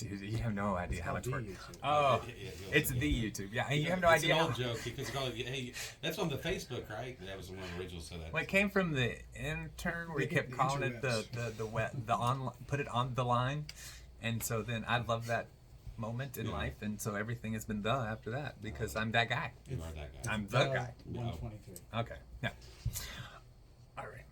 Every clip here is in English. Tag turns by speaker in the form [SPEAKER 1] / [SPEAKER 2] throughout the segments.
[SPEAKER 1] Dude, you have no idea how much work.
[SPEAKER 2] YouTube.
[SPEAKER 1] Oh, it's the YouTube. Yeah, and you have no idea.
[SPEAKER 3] It's an old joke because hey, that's on the Facebook, right? That was one of the originals. So that.
[SPEAKER 1] Well, it came from the intern where he kept calling it the online, put it on the line, and so then I love that moment in life, and so everything has been the after that because I'm that guy.
[SPEAKER 3] You are that guy.
[SPEAKER 1] I'm the guy.
[SPEAKER 2] 123.
[SPEAKER 1] Okay. Yeah. All right.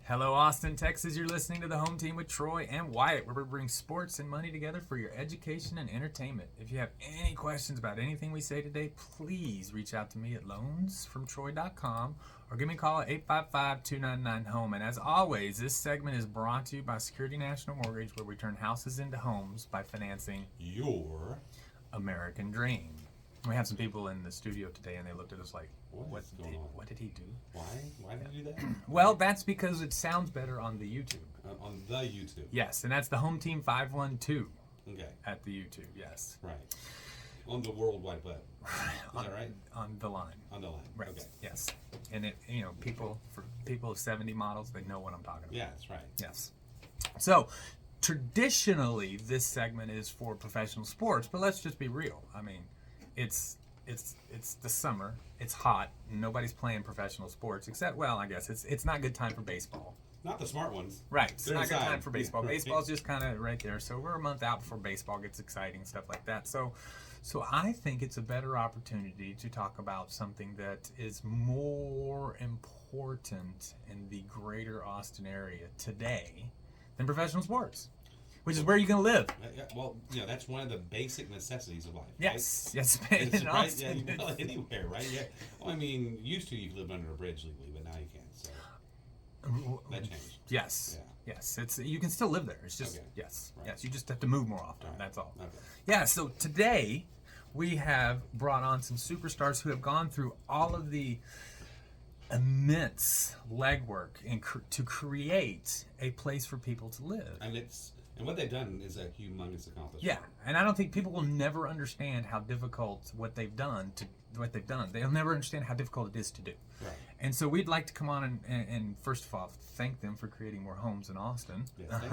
[SPEAKER 1] Hello, Austin, Texas. You're listening to the Home Team with Troy and Wyatt, where we bring sports and money together for your education and entertainment. If you have any questions about anything we say today, please reach out to me at loansfromtroy.com or give me a call at 855-299-HOME. And as always, this segment is brought to you by Security National Mortgage, where we turn houses into homes by financing
[SPEAKER 3] your
[SPEAKER 1] American dream. We have some people in the studio today, and they looked at us like, what did he do?
[SPEAKER 3] Why did he do that?
[SPEAKER 1] Well, that's because it sounds better on the YouTube.
[SPEAKER 3] On the YouTube.
[SPEAKER 1] Yes, and that's the Home Team 512.
[SPEAKER 3] Okay.
[SPEAKER 1] At the YouTube, yes.
[SPEAKER 3] Right. On the World Wide Web. Is that right?
[SPEAKER 1] On the line.
[SPEAKER 3] On the line.
[SPEAKER 1] Right.
[SPEAKER 3] Okay.
[SPEAKER 1] Yes. And it, people of 70 models, they know what I'm talking about.
[SPEAKER 3] Yeah, that's right.
[SPEAKER 1] Yes. So, traditionally, this segment is for professional sports, but let's just be real. I mean, it's the summer. It's hot. Nobody's playing professional sports except, well, I guess it's not a good time for baseball.
[SPEAKER 3] Not the smart ones.
[SPEAKER 1] Right. It's not a good time for baseball.
[SPEAKER 3] Right.
[SPEAKER 1] Baseball's just kind of right there. So we're a month out before baseball gets exciting, stuff like that. So I think it's a better opportunity to talk about something that is more important in the greater Austin area today than professional sports, which is where you're going to live.
[SPEAKER 3] Well, that's one of the basic necessities of life.
[SPEAKER 1] Yes,
[SPEAKER 3] right?
[SPEAKER 1] yes,
[SPEAKER 3] It's,
[SPEAKER 1] in
[SPEAKER 3] right?
[SPEAKER 1] Austin.
[SPEAKER 3] Yeah, anywhere, right? Yeah. Well, I mean, used to you could live under a bridge legally, but now you can't. So that changed.
[SPEAKER 1] Yes.
[SPEAKER 3] Yeah.
[SPEAKER 1] Yes. You can still live there. It's just
[SPEAKER 3] Okay.
[SPEAKER 1] Yes.
[SPEAKER 3] Right.
[SPEAKER 1] Yes. You just have to move more often.
[SPEAKER 3] Right.
[SPEAKER 1] That's all.
[SPEAKER 3] Okay.
[SPEAKER 1] Yeah. So today we have brought on some superstars who have gone through all of the immense legwork to create a place for people to live.
[SPEAKER 3] And what they've done is a humongous accomplishment.
[SPEAKER 1] Yeah, and I don't think people will never understand how difficult what they've done. They'll never understand how difficult it is to do.
[SPEAKER 3] Right.
[SPEAKER 1] And so we'd like to come on and first of all thank them for creating more homes in Austin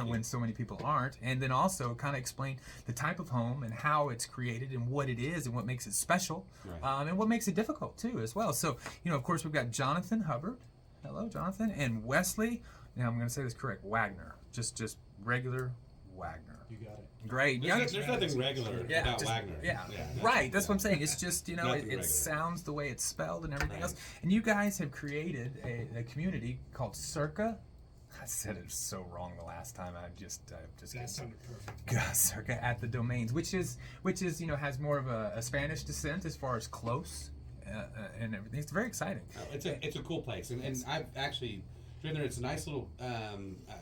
[SPEAKER 1] when so many people aren't, and then also kind of explain the type of home and how it's created and what it is and what makes it special,
[SPEAKER 3] right.
[SPEAKER 1] And what makes it difficult too as well. So of course we've got Jonathan Hubbard, hello Jonathan, and Wesley. Now I'm going to say this correct, Wagner, just regular Wagner.
[SPEAKER 2] You got it.
[SPEAKER 1] Great.
[SPEAKER 3] There's nothing regular about Wagner.
[SPEAKER 1] Yeah, right. That's what I'm saying. It's just, it sounds the way it's spelled and everything else. And you guys have created a community called Cerca. I said it so wrong the last time.
[SPEAKER 2] That sounded perfect.
[SPEAKER 1] God, Cerca at the Domains, which is has more of a Spanish descent as far as close and everything. It's very exciting.
[SPEAKER 3] It's a cool place, and I've actually driven there. It's a nice little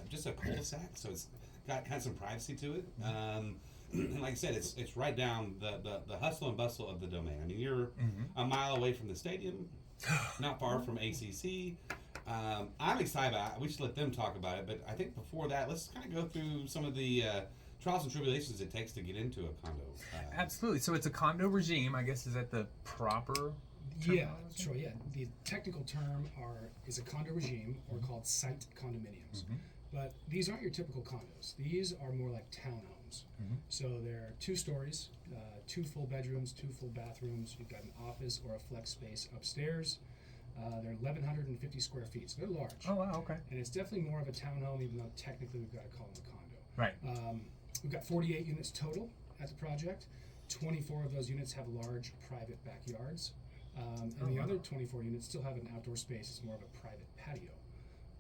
[SPEAKER 3] just a cul-de-sac, so it's got kind of some privacy to it. And like I said, it's right down the hustle and bustle of the Domain. I mean, you're a mile away from the stadium, not far from ACC. I'm excited about it. We should let them talk about it, but I think before that, let's kind of go through some of the trials and tribulations it takes to get into a condo.
[SPEAKER 1] Absolutely. So it's a condo regime, I guess. Is that the proper term?
[SPEAKER 2] Yeah, sure. Yeah, the technical term is a condo regime, or called site condominiums. But these aren't your typical condos. These are more like townhomes. So they're 2 stories, 2 full bedrooms, 2 full bathrooms. You've got an office or a flex space upstairs. They're 1,150 square feet, so they're large.
[SPEAKER 1] Oh, wow, okay.
[SPEAKER 2] And it's definitely more of a townhome, even though technically we've got to call them a condo.
[SPEAKER 1] Right.
[SPEAKER 2] We've got 48 units total at the project. 24 of those units have large private backyards. And the other 24 units still have an outdoor space. It's more of a private patio.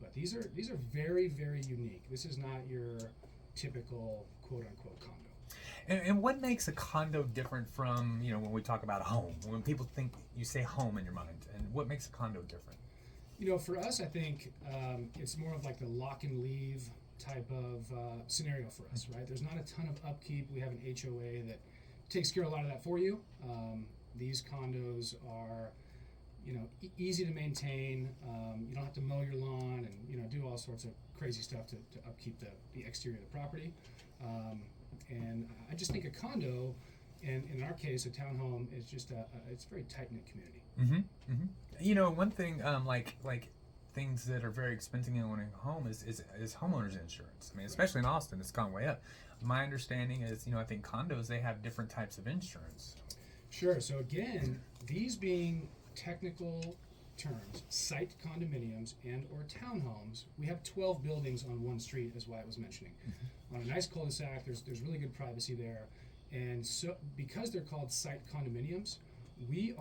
[SPEAKER 2] But these are very, very unique. This is not your typical quote-unquote condo.
[SPEAKER 1] And what makes a condo different from, when we talk about a home? When people think, you say home in your mind, and what makes a condo different?
[SPEAKER 2] For us, I think it's more of like the lock and leave type of scenario for us, right? There's not a ton of upkeep. We have an HOA that takes care of a lot of that for you. These condos are easy to maintain. You don't have to mow your lawn and do all sorts of crazy stuff to upkeep the exterior of the property. And I just think a condo, and in our case a townhome, is just it's a very tight-knit community.
[SPEAKER 1] One thing like things that are very expensive in owning a home is homeowners insurance. I mean, especially in Austin, it's gone way up. My understanding is, I think condos, they have different types of insurance.
[SPEAKER 2] Sure. So again, these being technical terms, site condominiums and or townhomes, we have 12 buildings on one street, as Wyatt was mentioning. On a nice cul-de-sac, there's really good privacy there. And so because they're called site condominiums, we're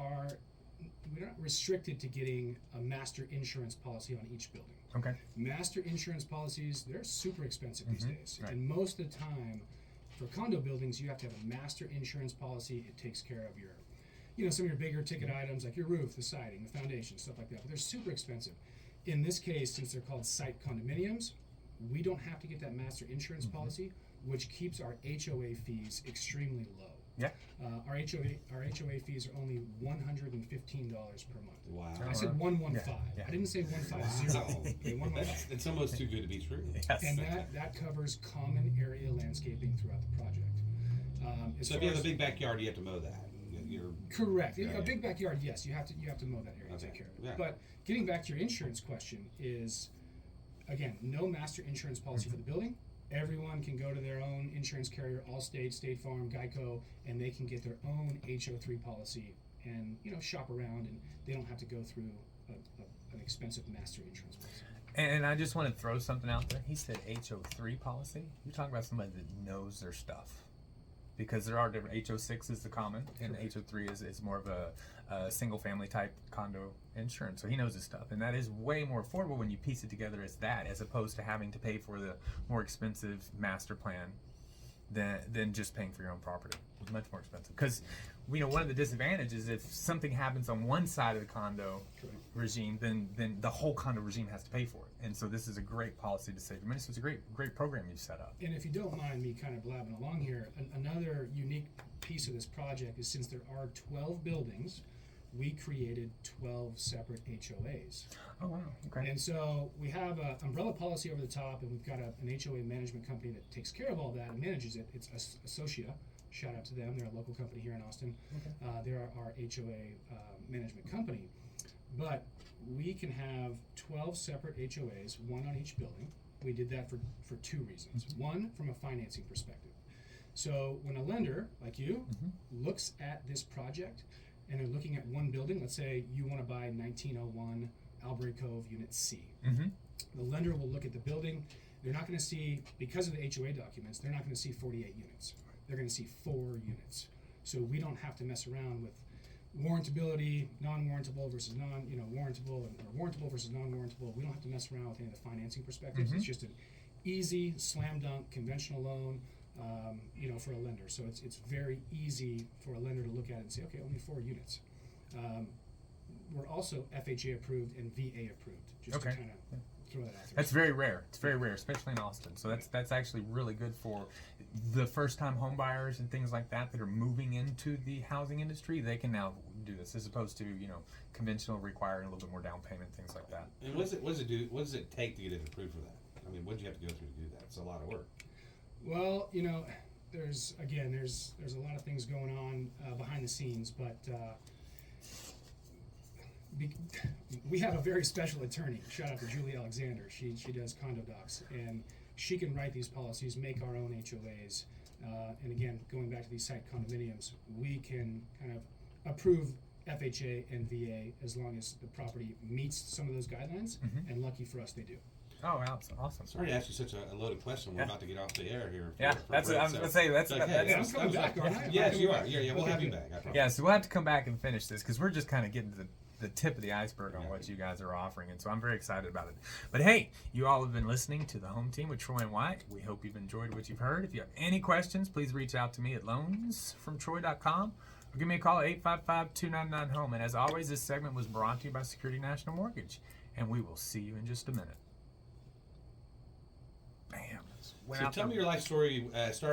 [SPEAKER 2] not restricted to getting a master insurance policy on each building.
[SPEAKER 1] Okay.
[SPEAKER 2] Master insurance policies, they're super expensive these days.
[SPEAKER 1] Right.
[SPEAKER 2] And most of the time, for condo buildings, you have to have a master insurance policy. It takes care of your, some of your bigger ticket items like your roof, the siding, the foundation, stuff like that. But they're super expensive. In this case, since they're called site condominiums, we don't have to get that master insurance policy, which keeps our HOA fees extremely low.
[SPEAKER 1] Yeah.
[SPEAKER 2] Our HOA fees are only $115 per month.
[SPEAKER 3] Wow.
[SPEAKER 2] I said 115.
[SPEAKER 1] Yeah.
[SPEAKER 2] I didn't say 150.
[SPEAKER 3] Wow.
[SPEAKER 2] Okay, 115.
[SPEAKER 3] It's almost too good to be true.
[SPEAKER 1] Yes.
[SPEAKER 2] And that covers common area landscaping throughout the project.
[SPEAKER 3] So if you have a big backyard, you have to mow that. You're
[SPEAKER 2] Correct.
[SPEAKER 3] Yeah,
[SPEAKER 2] A big backyard, yes, you have to mow that area and take care of it.
[SPEAKER 3] Yeah.
[SPEAKER 2] But getting back to your insurance question is, again, no master insurance policy for the building. Everyone can go to their own insurance carrier, Allstate, State Farm, Geico, and they can get their own HO3 policy and shop around, and they don't have to go through an expensive master insurance policy.
[SPEAKER 1] And I just want to throw something out there. He said HO3 policy. You're talking about somebody that knows their stuff. Because there are different, HO6 is the common, and HO3 is more of a single family type condo insurance. So he knows his stuff. And that is way more affordable when you piece it together as that, as opposed to having to pay for the more expensive master plan than just paying for your own property. It's much more expensive. Because one of the disadvantages, if something happens on one side of the condo regime, then the whole condo regime has to pay for it. And so this is a great policy to save your money. So it's a great program you've set up.
[SPEAKER 2] And if you don't mind me kind of blabbing along here, another unique piece of this project is since there are 12 buildings, we created 12 separate HOAs.
[SPEAKER 1] Oh, wow. Okay.
[SPEAKER 2] And so we have an umbrella policy over the top, and we've got an HOA management company that takes care of all that and manages it. It's Associa. Shout out to them. They're a local company here in Austin. Okay. They're our HOA management company. But we can have 12 separate HOAs, one on each building. We did that for two reasons. One, from a financing perspective. So when a lender, like you, looks at this project and they're looking at one building, let's say you want to buy 1901 Albury Cove Unit C. The lender will look at the building. They're not going to see, because of the HOA documents, they're not going to see 48 units. They're going to see 4 units. So we don't have to mess around with warrantability, non-warrantable versus warrantable, or warrantable versus non-warrantable. We don't have to mess around with any of the financing perspectives. It's just an easy, slam dunk, conventional loan, for a lender. So it's very easy for a lender to look at it and say, okay, only 4 units. We're also FHA approved and VA approved, just to kind of throw that out there.
[SPEAKER 1] That's very rare. It's very rare, especially in Austin. So that's actually really good for the first-time home buyers and things like that are moving into the housing industry. They can now do this, as opposed to conventional requiring a little bit more down payment, things like that.
[SPEAKER 3] And what does it take to get it approved for that? I mean, what do you have to go through to do that? It's a lot of work.
[SPEAKER 2] Well, there's a lot of things going on behind the scenes, but we have a very special attorney. Shout out to Julie Alexander. She does condo docs, and she can write these policies, make our own HOAs, and again, going back to these site condominiums, we can kind of approve FHA and VA as long as the property meets some of those guidelines, and lucky for us, they do.
[SPEAKER 1] Oh, wow, awesome.
[SPEAKER 3] Sorry to ask you such a loaded question. We're about to get off the air here.
[SPEAKER 1] That's what I was going to say.
[SPEAKER 2] I'm coming back, aren't I?
[SPEAKER 3] Yes, you are. Yeah, we'll have you back. I promise.
[SPEAKER 1] Yeah, so we'll have to come back and finish this, because we're just kind of getting to the tip of the iceberg on what you guys are offering, and so I'm very excited about it. But hey, you all have been listening to the Home Team with Troy and Wyatt. We hope you've enjoyed what you've heard. If you have any questions, please reach out to me at loansfromtroy.com or give me a call at 855-299-HOME. And as always, this segment was brought to you by Security National Mortgage, and we will see you in just a minute. Bam.
[SPEAKER 3] So tell me your life story. Start